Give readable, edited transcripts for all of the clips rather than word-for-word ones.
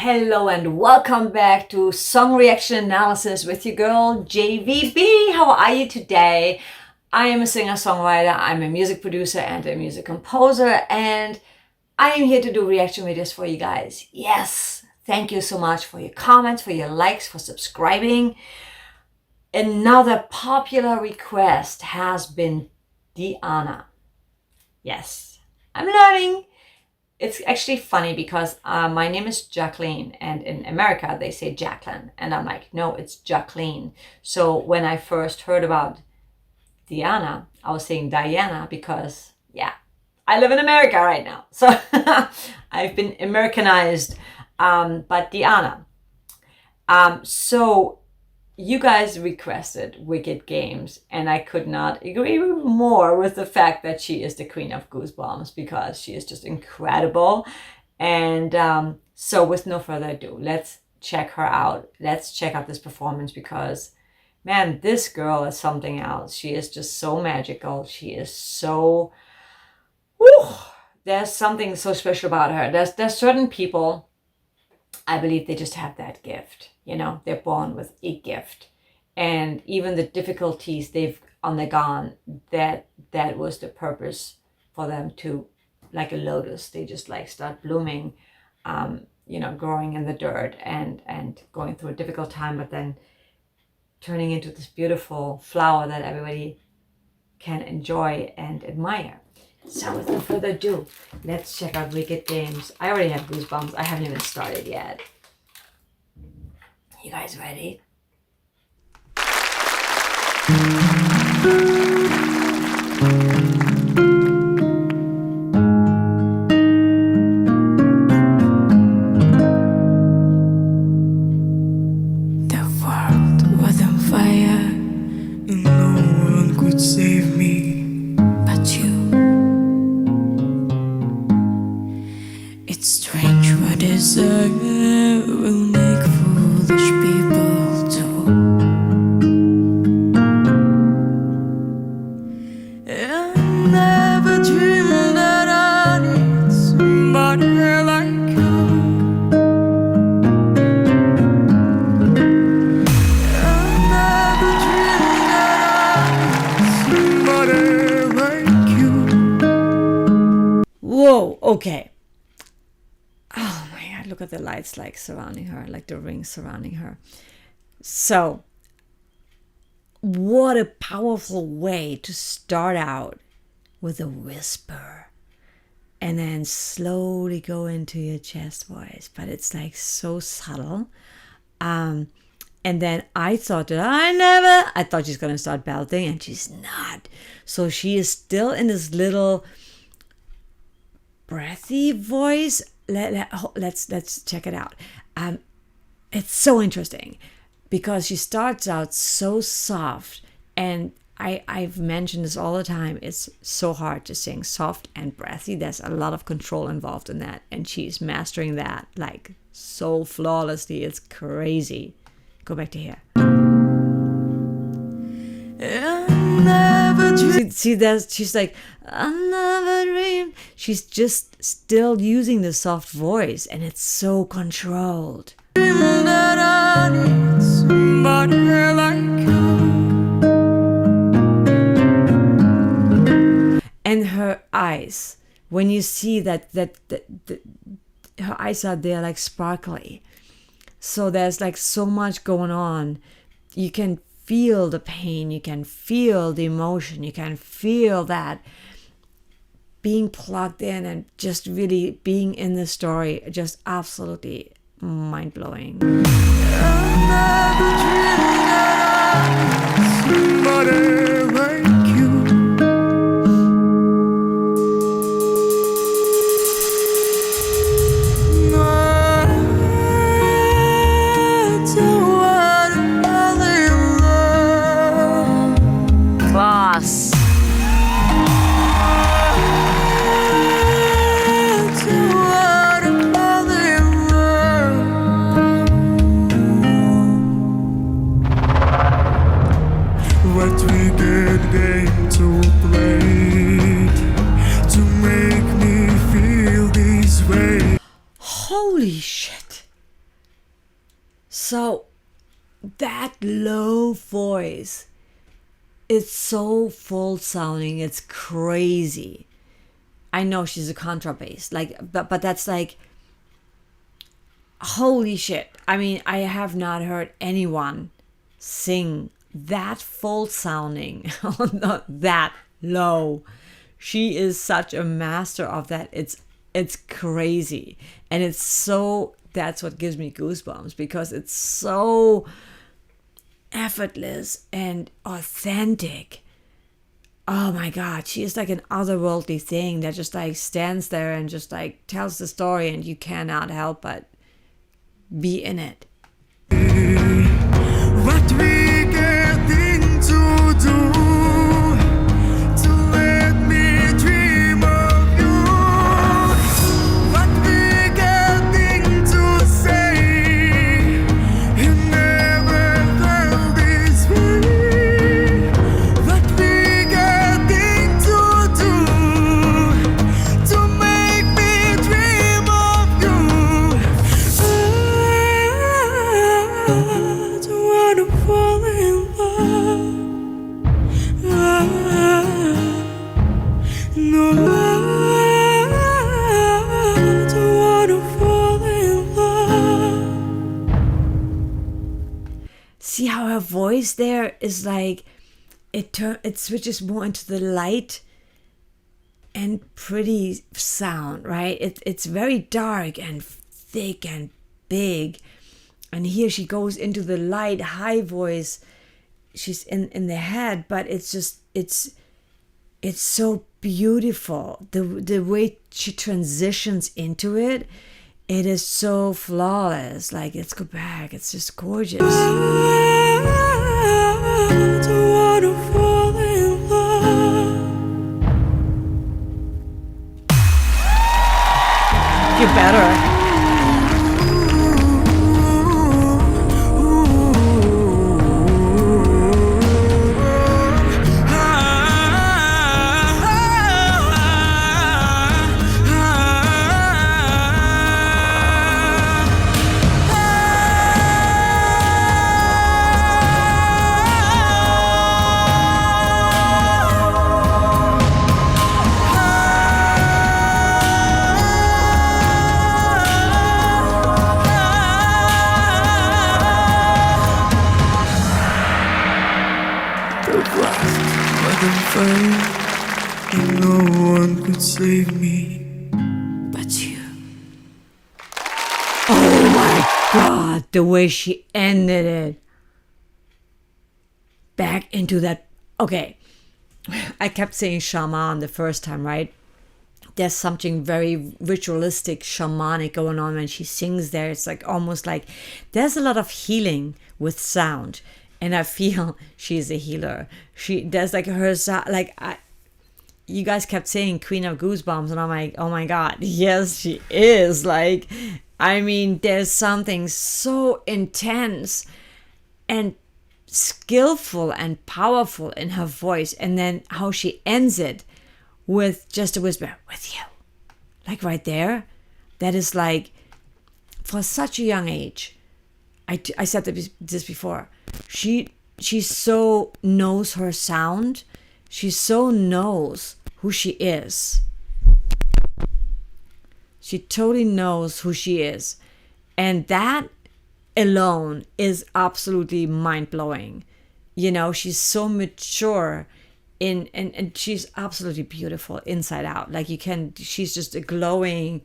Hello and welcome back to Song Reaction Analysis with your girl JVB. How are you today? I am a singer-songwriter, I'm a music producer and a music composer, and I am here to do reaction videos for you guys. Yes, thank you so much for your comments, for your likes, for subscribing. Another popular request has been Diana. Yes, I'm learning. It's actually funny because my name is Jacqueline, and in America they say Jacqueline, and I'm like, no, it's Jacqueline. So when I first heard about Diana, I was saying Diana because, yeah, I live in America right now. So I've been Americanized, but Diana. So you guys requested Wicked Games, and I could not agree more with the fact that she is the queen of Goosebumps because she is just incredible. And so with no further ado, let's check her out. Let's check out this performance because, man, this girl is something else. She is just so magical. She is so... Whew, there's something so special about her. There's certain people, I believe they just have that gift. You know, they're born with a gift. And even the difficulties they've undergone, that was the purpose for them to, like a lotus, they just like start blooming, you know, growing in the dirt and going through a difficult time, but then turning into this beautiful flower that everybody can enjoy and admire. So with no further ado, let's check out Wicked Games. I already have goosebumps. I haven't even started yet. You guys ready? The world was on fire, and no one could save me but you. It's strange what desire will make foolish people do. I never dreamed that I need somebody like you. I never dreamed that I need somebody like you. Whoa, okay. Oh my God, look at the lights like surrounding her, like the rings surrounding her. So, what a powerful way to start out with a whisper and then slowly go into your chest voice. But it's like so subtle. And then I thought that I thought she's going to start belting, and she's not. So she is still in this little breathy voice. Let's check it out. It's so interesting because she starts out so soft, and I've mentioned this all the time. It's so hard to sing soft and breathy. There's a lot of control involved in that, and she's mastering that like so flawlessly. It's crazy. Go back to here. See, there's, she's like, I never dreamed. She's just still using the soft voice, and it's so controlled. And her eyes, when you see that her eyes are there like sparkly. So there's like so much going on. You can feel the pain, you can feel the emotion, you can feel that being plugged in and just really being in the story. Just absolutely mind-blowing. Class. What we did game to play to make me feel this way. Holy shit. that low voice, it's so full sounding, it's crazy. I know she's a contrabass, like, but that's like, holy shit. I mean, I have not heard anyone sing that full sounding, that low. She is such a master of that. It's crazy. And it's so, that's what gives me goosebumps, because it's so effortless and authentic. Oh my God, she is like an otherworldly thing that just like stands there and just like tells the story, and you cannot help but be in it. What we getting to do to let me dream of you? What we getting to say? You never felt this way. What we getting to do to make me dream of you? I don't wanna fall in love. No, I don't wanna fall in love. See how her voice there is like, it switches more into the light and pretty sound, right? It's very dark and thick and big. And here she goes into the light, high voice. She's in the head, but it's just, it's so beautiful. The way she transitions into it, it is so flawless. Like, let's go back. It's just gorgeous. I don't wanna fall in love. You better. And no one could save me but you. Oh my God, the way she ended it. Back into that. Okay, I kept saying shaman the first time, right? There's something very ritualistic, shamanic going on when she sings there. It's like almost like there's a lot of healing with sound. And I feel she's a healer. There's like her, like, you guys kept saying Queen of Goosebumps, and I'm like, oh my God, yes, she is. Like, I mean, there's something so intense and skillful and powerful in her voice. And then how she ends it with just a whisper, with you. Like right there, that is like, for such a young age, I said this before, she so knows her sound. She so knows who she is. She totally knows who she is. And that alone is absolutely mind-blowing. You know, she's so mature and she's absolutely beautiful inside out. Like she's just a glowing,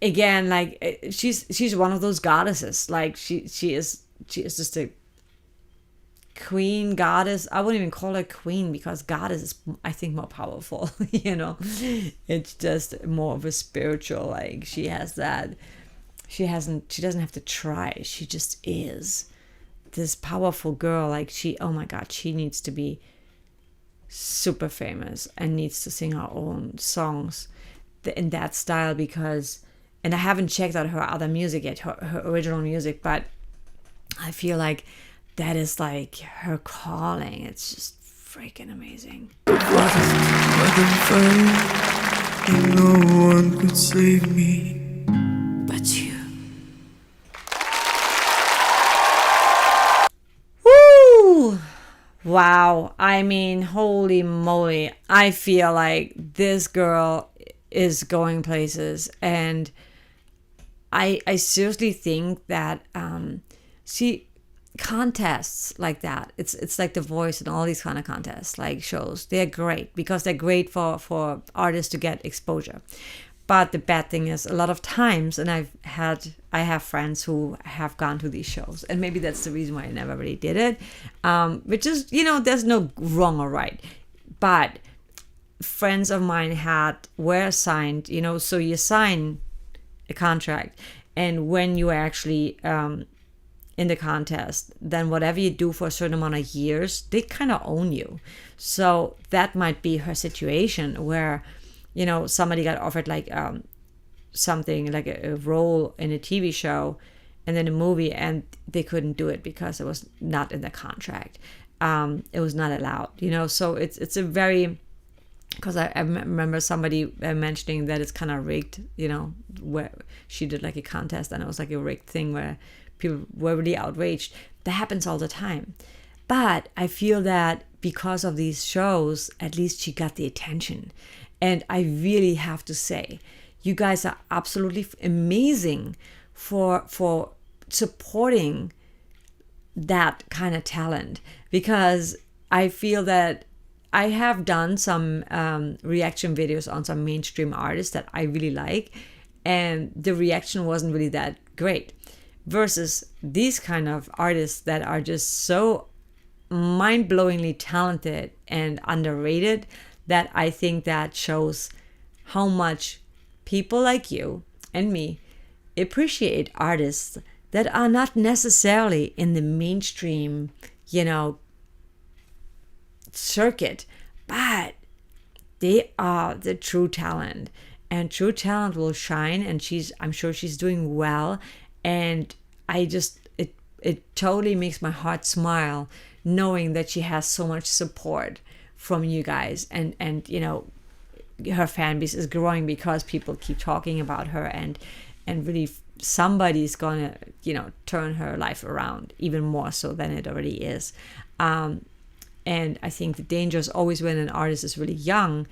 again, like she's one of those goddesses. Like she is just a queen goddess. I wouldn't even call her queen, because goddess is, I think, more powerful. You know, it's just more of a spiritual, like, she has that, she doesn't have to try, she just is this powerful girl. Like, oh my God, she needs to be super famous and needs to sing her own songs in that style, because, and I haven't checked out her other music yet, her original music, but I feel like that is like her calling. It's just freaking amazing. What if and no one could save me but you? wow. I mean, holy moly. I feel like this girl is going places, and I seriously think that she contests like that. It's like The Voice and all these kind of contests, like shows. They're great because they're great for artists to get exposure. But the bad thing is, a lot of times, and I have friends who have gone to these shows, and maybe that's the reason why I never really did it. Which is, there's no wrong or right, but friends of mine were signed. So you sign a contract, and when you are actually in the contest, then whatever you do for a certain amount of years, they kind of own you. So that might be her situation where somebody got offered like something like a role in a TV show and then a movie, and they couldn't do it because it was not in the contract. It was not allowed, so it's a very, because I remember somebody mentioning that it's kind of rigged, where she did like a contest and it was like a rigged thing where people were really outraged. That happens all the time. But I feel that because of these shows, at least she got the attention. And I really have to say, you guys are absolutely amazing for supporting that kind of talent, because I feel that I have done some reaction videos on some mainstream artists that I really like, and the reaction wasn't really that great, versus these kind of artists that are just so mind-blowingly talented and underrated, that I think that shows how much people like you and me appreciate artists that are not necessarily in the mainstream, circuit, but they are the true talent, and true talent will shine, and I'm sure she's doing well, and it totally makes my heart smile knowing that she has so much support from you guys, and her fan base is growing because people keep talking about her, and really somebody's gonna turn her life around even more so than it already is. And I think the danger is always when an artist is really young,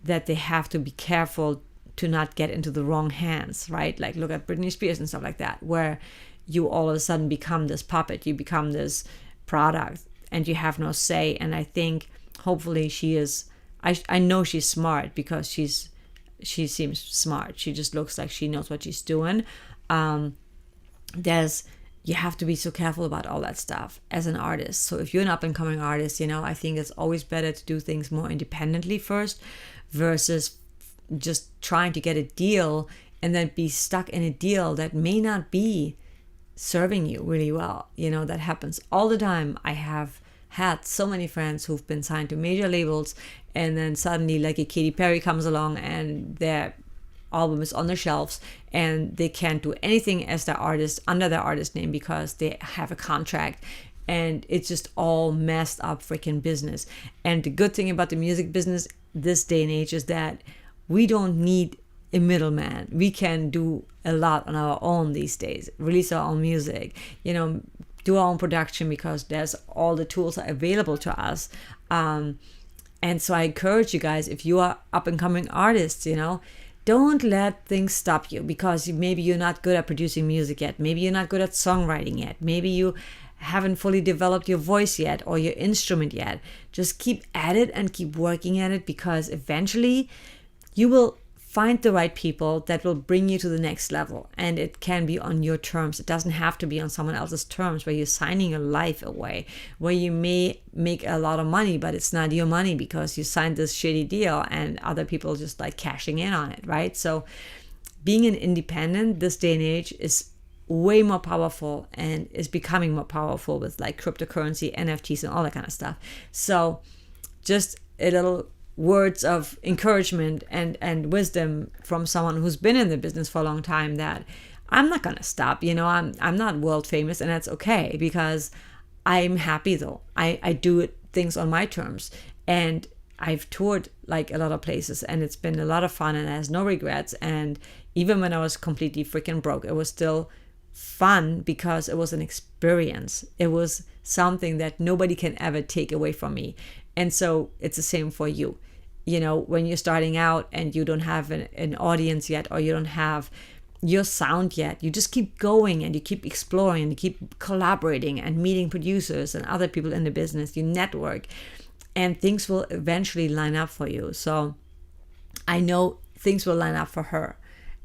that they have to be careful to not get into the wrong hands, right? Like look at Britney Spears and stuff like that, where you all of a sudden become this puppet, you become this product, and you have no say. And I think hopefully she is, I know she's smart, because she seems smart. She just looks like she knows what she's doing. You have to be so careful about all that stuff as an artist. So if you're an up-and-coming artist, I think it's always better to do things more independently first, versus just trying to get a deal and then be stuck in a deal that may not be serving you really well. That happens all the time. I have had so many friends who've been signed to major labels, and then suddenly like a Katy Perry comes along and their album is on the shelves, and they can't do anything as their artist under their artist name because they have a contract, and it's just all messed up freaking business. And the good thing about the music business this day and age is that we don't need a middleman. We can do a lot on our own these days, release our own music, do our own production, because there's all the tools are available to us. And so I encourage you guys, if you are up and coming artists, don't let things stop you because maybe you're not good at producing music yet. Maybe you're not good at songwriting yet. Maybe you haven't fully developed your voice yet or your instrument yet. Just keep at it and keep working at it, because eventually you will find the right people that will bring you to the next level. And it can be on your terms. It doesn't have to be on someone else's terms where you're signing your life away, where you may make a lot of money, but it's not your money because you signed this shitty deal and other people just like cashing in on it, right? So being an independent this day and age is way more powerful, and is becoming more powerful with like cryptocurrency, NFTs, and all that kind of stuff. So just a little words of encouragement and wisdom from someone who's been in the business for a long time, that I'm not gonna stop. I'm not world famous, and that's okay, because I'm happy though. I do things on my terms, and I've toured like a lot of places, and it's been a lot of fun, and I has no regrets. And even when I was completely freaking broke, it was still fun because it was an experience. It was something that nobody can ever take away from me. And so it's the same for you. You know, when you're starting out and you don't have an audience yet, or you don't have your sound yet, you just keep going and you keep exploring and you keep collaborating and meeting producers and other people in the business. You network and things will eventually line up for you. So I know things will line up for her.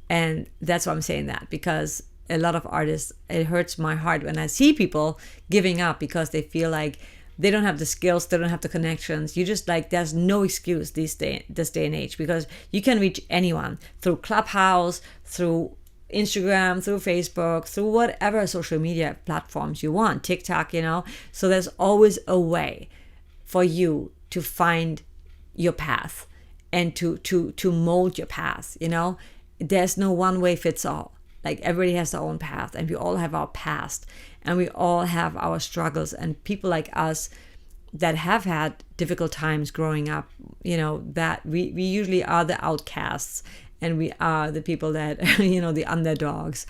And that's why I'm saying that, because a lot of artists, it hurts my heart when I see people giving up because they feel like they don't have the skills, they don't have the connections. You just like, there's no excuse this day and age, because you can reach anyone through Clubhouse, through Instagram, through Facebook, through whatever social media platforms you want, TikTok, you know. So there's always a way for you to find your path and to mold your path, you know. There's no one way fits all. Like, everybody has their own path, and we all have our past, and we all have our struggles. And people like us that have had difficult times growing up, you know, that we usually are the outcasts, and we are the people that, you know, the underdogs,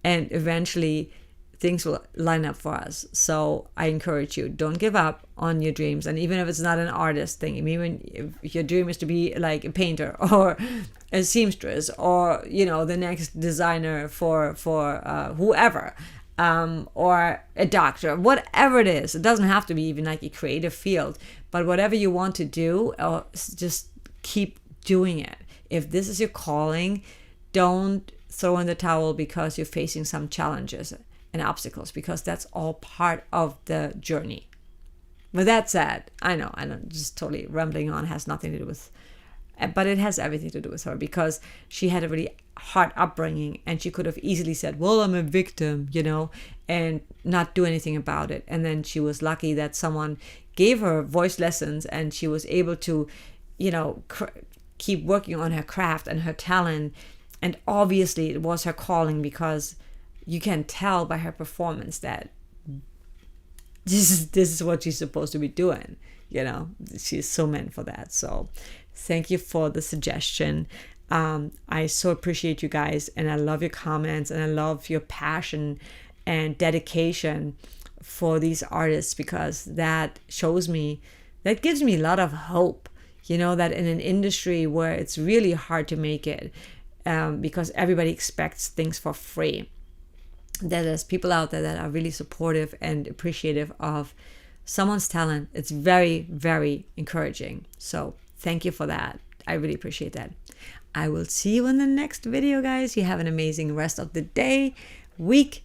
and eventually things will line up for us. So I encourage you, don't give up on your dreams. And even if it's not an artist thing, I mean, if your dream is to be like a painter or a seamstress, or, you know, the next designer for whoever, or a doctor, whatever it is, it doesn't have to be even like a creative field, but whatever you want to do, just keep doing it. If this is your calling, don't throw in the towel because you're facing some challenges and obstacles, because that's all part of the journey. With that said, I know, just totally rambling on, has nothing to do with, but it has everything to do with her, because she had a really hard upbringing, and she could have easily said, well, I'm a victim, you know, and not do anything about it. And then she was lucky that someone gave her voice lessons, and she was able to, you know, keep working on her craft and her talent. And obviously it was her calling, because you can tell by her performance that this is what she's supposed to be doing. You know, she's so meant for that. So thank you for the suggestion. I so appreciate you guys, and I love your comments, and I love your passion and dedication for these artists, because that shows me, that gives me a lot of hope, you know, that in an industry where it's really hard to make it, because everybody expects things for free, that there's people out there that are really supportive and appreciative of someone's talent. It's very, very encouraging. So thank you for that. I really appreciate that. I will see you in the next video, guys. You have an amazing rest of the day, week,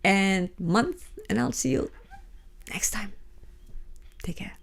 and month, and I'll see you next time. Take care.